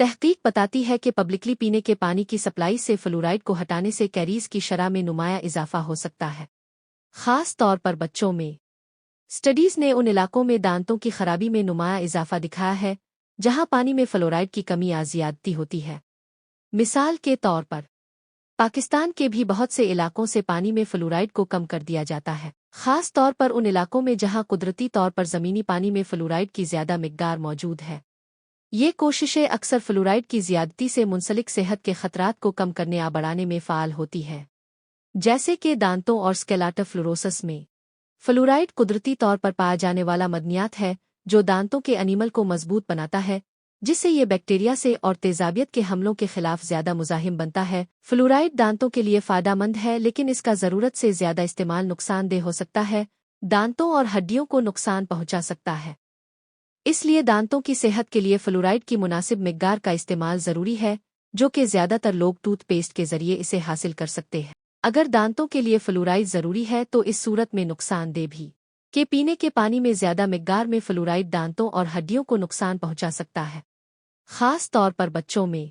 تحقیق بتاتی ہے کہ پبلکلی پینے کے پانی کی سپلائی سے فلورائڈ کو ہٹانے سے کیریز کی شرح میں نمایاں اضافہ ہو سکتا ہے، خاص طور پر بچوں میں۔ اسٹڈیز نے ان علاقوں میں دانتوں کی خرابی میں نمایاں اضافہ دکھایا ہے جہاں پانی میں فلورائڈ کی کمی یا زیادتی ہوتی ہے۔ مثال کے طور پر پاکستان کے بھی بہت سے علاقوں سے پانی میں فلورائڈ کو کم کر دیا جاتا ہے، خاص طور پر ان علاقوں میں جہاں قدرتی طور پر زمینی پانی میں فلورائڈ کی زیادہ مقدار موجود ہے۔ یہ کوششیں اکثر فلورائڈ کی زیادتی سے منسلک صحت کے خطرات کو کم کرنے یا بڑھانے میں فعال ہوتی ہے، جیسے کہ دانتوں اور اسکیلاٹل فلوروسس میں۔ فلورائڈ قدرتی طور پر پایا جانے والا معدنیات ہے جو دانتوں کے انیمل کو مضبوط بناتا ہے، جس سے یہ بیکٹیریا سے اور تیزابیت کے حملوں کے خلاف زیادہ مزاحم بنتا ہے۔ فلورائڈ دانتوں کے لیے فائدہ مند ہے، لیکن اس کا ضرورت سے زیادہ استعمال نقصان دہ ہو سکتا ہے، دانتوں اور ہڈیوں کو نقصان پہنچا سکتا ہے۔ اس لیے دانتوں کی صحت کے لیے فلورائڈ کی مناسب مقدار کا استعمال ضروری ہے، جو کہ زیادہ تر لوگ ٹوتھ پیسٹ کے ذریعے اسے حاصل کر سکتے ہیں۔ اگر دانتوں کے لیے فلورائڈ ضروری ہے تو اس صورت میں نقصان دہ بھی کہ پینے کے پانی میں زیادہ مقدار میں فلورائڈ دانتوں اور ہڈیوں کو نقصان پہنچا سکتا ہے، خاص طور پر بچوں میں۔